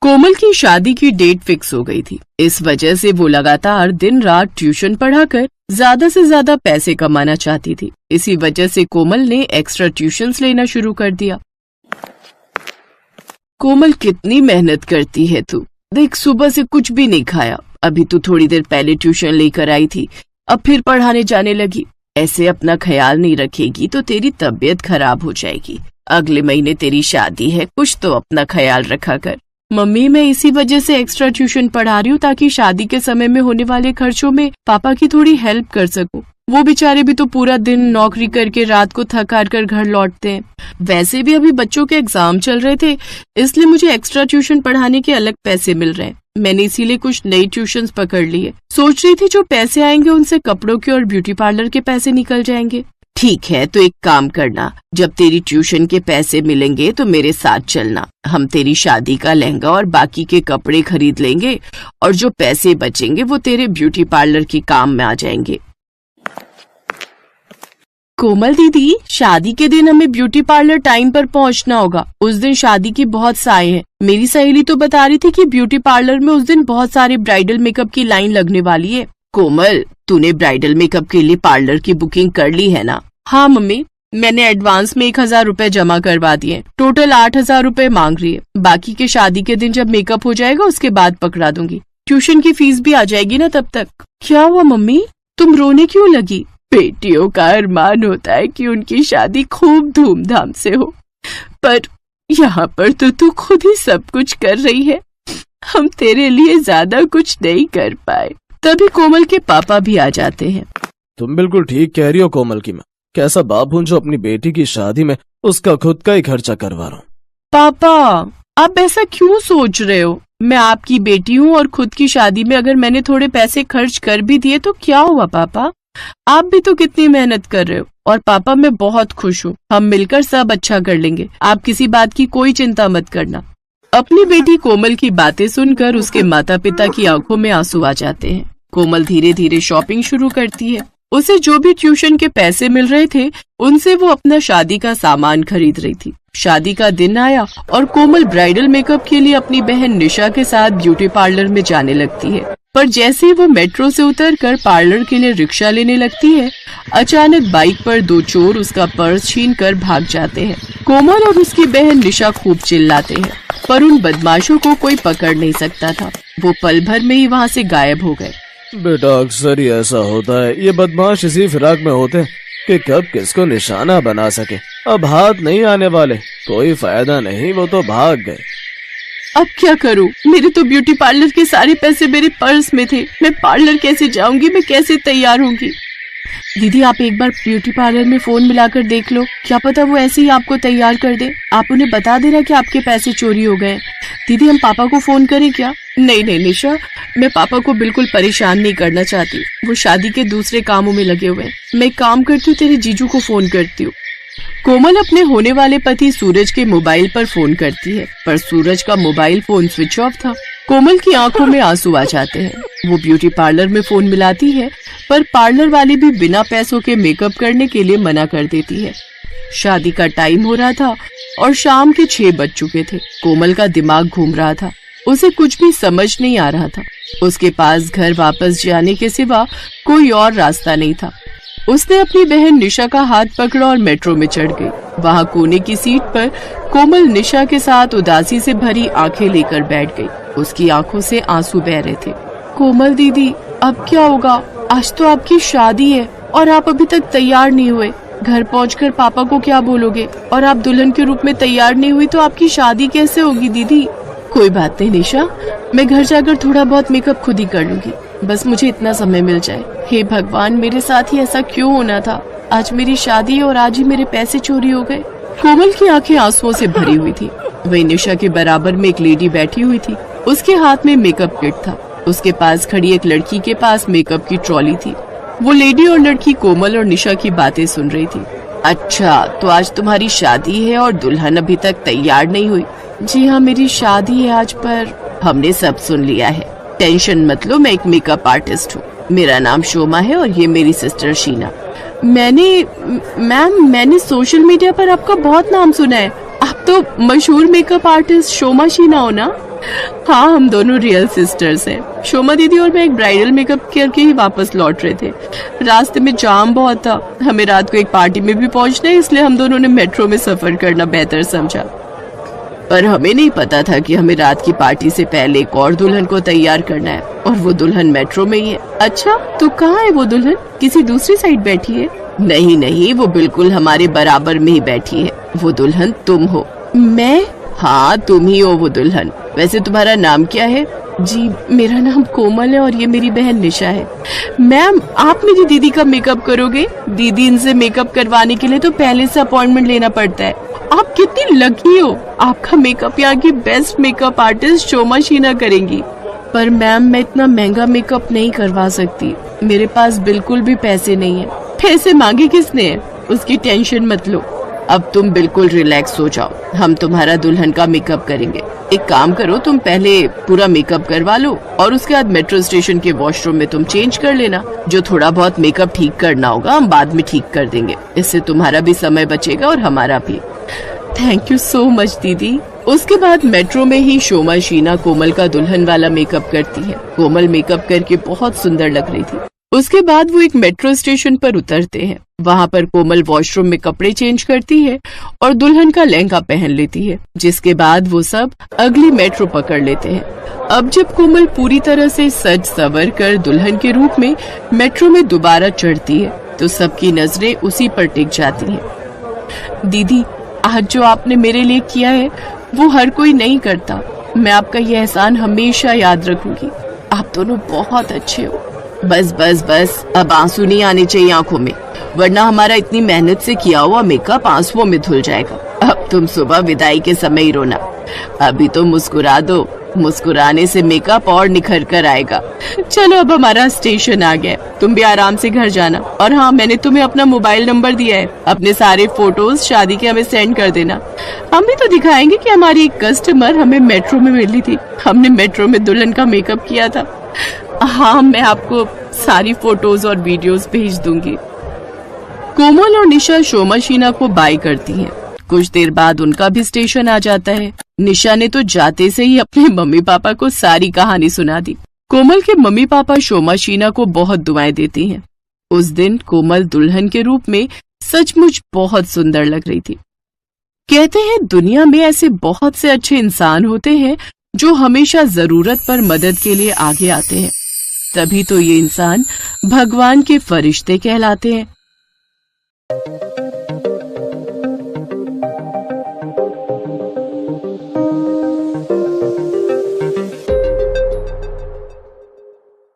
कोमल की शादी की डेट फिक्स हो गई थी। इस वजह से वो लगातार दिन रात ट्यूशन पढ़ाकर ज्यादा से ज्यादा पैसे कमाना चाहती थी। इसी वजह से कोमल ने एक्स्ट्रा ट्यूशन्स लेना शुरू कर दिया। कोमल, कितनी मेहनत करती है तू। देख, सुबह से कुछ भी नहीं खाया। अभी तू थोड़ी देर पहले ट्यूशन लेकर आई थी, अब फिर पढ़ाने जाने लगी। ऐसे अपना ख्याल नहीं रखेगी तो तेरी तबीयत खराब हो जाएगी। अगले महीने तेरी शादी है, कुछ तो अपना ख्याल रखा कर। मम्मी, मैं इसी वजह से एक्स्ट्रा ट्यूशन पढ़ा रही हूँ ताकि शादी के समय में होने वाले खर्चों में पापा की थोड़ी हेल्प कर सकूं। वो बेचारे भी तो पूरा दिन नौकरी करके रात को थक हार कर घर लौटते हैं। वैसे भी अभी बच्चों के एग्जाम चल रहे थे, इसलिए मुझे एक्स्ट्रा ट्यूशन पढ़ाने के अलग पैसे मिल रहे हैं। मैंने इसीलिए कुछ नई ट्यूशन्स पकड़ ली है। सोच रही थी जो पैसे आएंगे उनसे कपड़ों के और ब्यूटी पार्लर के पैसे निकल जाएंगे। ठीक है, तो एक काम करना, जब तेरी ट्यूशन के पैसे मिलेंगे तो मेरे साथ चलना। हम तेरी शादी का लहंगा और बाकी के कपड़े खरीद लेंगे और जो पैसे बचेंगे वो तेरे ब्यूटी पार्लर के काम में आ जाएंगे। कोमल दीदी, शादी के दिन हमें ब्यूटी पार्लर टाइम पर पहुंचना होगा। उस दिन शादी की बहुत साए हैं। मेरी सहेली तो बता रही थी कि ब्यूटी पार्लर में उस दिन बहुत सारे ब्राइडल मेकअप की लाइन लगने वाली है। कोमल, तूने ब्राइडल मेकअप के लिए पार्लर की बुकिंग कर ली है ना? हाँ मम्मी, मैंने एडवांस में 1000 रुपए जमा करवा दिए। टोटल 8000 रुपए मांग रही है। बाकी के शादी के दिन जब मेकअप हो जाएगा उसके बाद पकड़ा दूंगी। ट्यूशन की फीस भी आ जाएगी ना तब तक। क्या हुआ मम्मी, तुम रोने क्यों लगी? बेटियों का अरमान होता है कि उनकी शादी खूब धूमधाम से हो, पर यहाँ पर तो तू खुद ही सब कुछ कर रही है। हम तेरे लिए ज्यादा कुछ नहीं कर पाए। तभी कोमल के पापा भी आ जाते हैं। तुम बिल्कुल ठीक कह रही हो कोमल की माँ। कैसा बाप हूँ जो अपनी बेटी की शादी में उसका खुद का ही खर्चा करवा रहा हूँ। पापा, आप ऐसा क्यों सोच रहे हो? मैं आपकी बेटी हूँ और खुद की शादी में अगर मैंने थोड़े पैसे खर्च कर भी दिए तो क्या हुआ पापा? आप भी तो कितनी मेहनत कर रहे हो। और पापा, मैं बहुत खुश हूँ। हम मिलकर सब अच्छा कर लेंगे। आप किसी बात की कोई चिंता मत करना। अपनी बेटी कोमल की बातें सुनकर उसके माता पिता की आंखों में आंसू आ जाते हैं। कोमल धीरे धीरे शॉपिंग शुरू करती है। उसे जो भी ट्यूशन के पैसे मिल रहे थे उनसे वो अपना शादी का सामान खरीद रही थी। शादी का दिन आया और कोमल ब्राइडल मेकअप के लिए अपनी बहन निशा के साथ ब्यूटी पार्लर में जाने लगती है। पर जैसे ही वो मेट्रो से उतरकर पार्लर के लिए रिक्शा लेने लगती है, अचानक बाइक पर 2 चोर उसका पर्स छीनकर भाग जाते हैं। कोमल और उसकी बहन निशा खूब चिल्लाते हैं, पर उन बदमाशों को कोई पकड़ नहीं सकता था। वो पल भर में ही वहाँ से गायब हो गए। बेटा, अक्सर ही ऐसा होता है। ये बदमाश इसी फिराक में होते हैं कि कब किसको निशाना बना सके। अब हाथ नहीं आने वाले, कोई फायदा नहीं, वो तो भाग गए। अब क्या करूं? मेरे तो ब्यूटी पार्लर के सारे पैसे मेरे पर्स में थे। मैं पार्लर कैसे जाऊंगी? मैं कैसे तैयार होंगी? दीदी, आप एक बार ब्यूटी पार्लर में फोन मिलाकर देख लो, क्या पता वो ऐसे ही आपको तैयार कर दे। आप उन्हें बता देना कि आपके पैसे चोरी हो गए। दीदी, हम पापा को फोन करें क्या? नहीं नहीं निशा, मैं पापा को बिल्कुल परेशान नहीं करना चाहती। वो शादी के दूसरे कामों में लगे हुए हैं। मैं एक काम करती हूँ, तेरे जीजू को फोन करती हूँ। कोमल अपने होने वाले पति सूरज के मोबाइल पर फोन करती है, पर सूरज का मोबाइल फोन स्विच ऑफ था। कोमल की आंखों में आंसू आ जाते हैं। वो ब्यूटी पार्लर में फोन मिलाती है, पर पार्लर वाली भी बिना पैसों के मेकअप करने के लिए मना कर देती है। शादी का टाइम हो रहा था और शाम के 6 बज चुके थे। कोमल का दिमाग घूम रहा था। उसे कुछ भी समझ नहीं आ रहा था। उसके पास घर वापस जाने के सिवा कोई और रास्ता नहीं था। उसने अपनी बहन निशा का हाथ पकड़ा और मेट्रो में चढ़ गई। वहाँ कोने की सीट पर कोमल निशा के साथ उदासी से भरी आंखें लेकर बैठ गई। उसकी आंखों से आंसू बह रहे थे। कोमल दीदी, अब क्या होगा? आज तो आपकी शादी है और आप अभी तक तैयार नहीं हुए। घर पहुंचकर पापा को क्या बोलोगे? और आप दुल्हन के रूप में तैयार नहीं हुई तो आपकी शादी कैसे होगी दीदी? कोई बात नहीं निशा, मैं घर जाकर थोड़ा बहुत मेकअप खुद ही कर लूंगी। बस मुझे इतना समय मिल जाए। हे भगवान, मेरे साथ ही ऐसा क्यों होना था? आज मेरी शादी है और आज ही मेरे पैसे चोरी हो गए। कोमल की आंखें आंसुओं से भरी हुई थी। वही निशा के बराबर में एक लेडी बैठी हुई थी। उसके हाथ में मेकअप किट था। उसके पास खड़ी एक लड़की के पास मेकअप की ट्रॉली थी। वो लेडी और लड़की कोमल और निशा की बातें सुन रही थी। अच्छा, तो आज तुम्हारी शादी है और दुल्हन अभी तक तैयार नहीं हुई? जी हाँ, मेरी शादी है आज, पर हमने सब सुन लिया है। टेंशन मत लो, मैं एक मेकअप आर्टिस्ट हूँ। मेरा नाम शोमा है और ये मेरी सिस्टर शीना। मैंने सोशल मीडिया पर आपका बहुत नाम सुना है। आप तो मशहूर मेकअप आर्टिस्ट शोमा शीना हो ना? हाँ, हम दोनों रियल सिस्टर्स हैं। शोमा दीदी और मैं एक ब्राइडल मेकअप करके ही वापस लौट रहे थे। रास्ते में जाम बहुत था, हमें रात को एक पार्टी में भी पहुंचना है, इसलिए हम दोनों ने मेट्रो में सफर करना बेहतर समझा। पर हमें नहीं पता था कि हमें रात की पार्टी से पहले एक और दुल्हन को तैयार करना है, और वो दुल्हन मेट्रो में ही है। अच्छा, तो कहाँ है वो दुल्हन? किसी दूसरी साइड बैठी है? नहीं, वो बिल्कुल हमारे बराबर में ही बैठी है। वो दुल्हन तुम हो। मैं? हाँ, तुम ही हो वो दुल्हन। वैसे तुम्हारा नाम क्या है? जी, मेरा नाम कोमल है और ये मेरी बहन निशा है। मैम, आप मेरी दीदी का मेकअप करोगे? दीदी इनसे मेकअप करवाने के लिए तो पहले से अपॉइंटमेंट लेना पड़ता है। आप कितनी लकी हो, आपका मेकअप यहाँ की बेस्ट मेकअप आर्टिस्ट शोमा शीना करेंगी। पर मैम, मैं इतना महंगा मेकअप नहीं करवा सकती, मेरे पास बिल्कुल भी पैसे नहीं है। पैसे मांगे किसने है? उसकी टेंशन मत लो, अब तुम बिल्कुल रिलैक्स हो जाओ, हम तुम्हारा दुल्हन का मेकअप करेंगे। एक काम करो, तुम पहले पूरा मेकअप करवा लो और उसके बाद मेट्रो स्टेशन के वॉशरूम में तुम चेंज कर लेना। जो थोड़ा बहुत मेकअप ठीक करना होगा हम बाद में ठीक कर देंगे, इससे तुम्हारा भी समय बचेगा और हमारा भी। थैंक यू सो मच दीदी। उसके बाद मेट्रो में ही शोमा शीना कोमल का दुल्हन वाला मेकअप करती है। कोमल मेकअप करके बहुत सुंदर लग रही थी। उसके बाद वो एक मेट्रो स्टेशन पर उतरते हैं। वहाँ पर कोमल वॉशरूम में कपड़े चेंज करती है और दुल्हन का लहंगा पहन लेती है, जिसके बाद वो सब अगली मेट्रो पकड़ लेते हैं। अब जब कोमल पूरी तरह से सज संवर कर दुल्हन के रूप में मेट्रो में दोबारा चढ़ती है तो सबकी नजरें उसी पर टिक जाती हैं। दीदी, आज जो आपने मेरे लिए किया है वो हर कोई नहीं करता। मैं आपका ये एहसान हमेशा याद रखूंगी। आप दोनों बहुत अच्छे हो। बस, अब आंसू नहीं आने चाहिए आंखों में, वरना हमारा इतनी मेहनत से किया हुआ मेकअप आंसुओं में धुल जाएगा। अब तुम सुबह विदाई के समय ही रोना, अभी तो मुस्कुरा दो, मुस्कुराने से मेकअप और निखर कर आएगा। चलो, अब हमारा स्टेशन आ गया, तुम भी आराम से घर जाना। और हाँ, मैंने तुम्हें अपना मोबाइल नंबर दिया है, अपने सारे फोटोज शादी के हमें सेंड कर देना। हम भी तो दिखाएंगे कि हमारी एक कस्टमर हमें मेट्रो में मिली थी, हमने मेट्रो में दुल्हन का मेकअप किया था। हाँ, मैं आपको सारी फोटोज और वीडियोस भेज दूंगी। कोमल और निशा शोमा शीना को बाय करती हैं। कुछ देर बाद उनका भी स्टेशन आ जाता है। निशा ने तो जाते से ही अपने मम्मी पापा को सारी कहानी सुना दी। कोमल के मम्मी पापा शोमा शीना को बहुत दुआएं देती हैं। उस दिन कोमल दुल्हन के रूप में सचमुच बहुत सुंदर लग रही थी। कहते हैं दुनिया में ऐसे बहुत से अच्छे इंसान होते हैं जो हमेशा जरूरत पर मदद के लिए आगे आते हैं, तभी तो ये इंसान भगवान के फरिश्ते कहलाते हैं।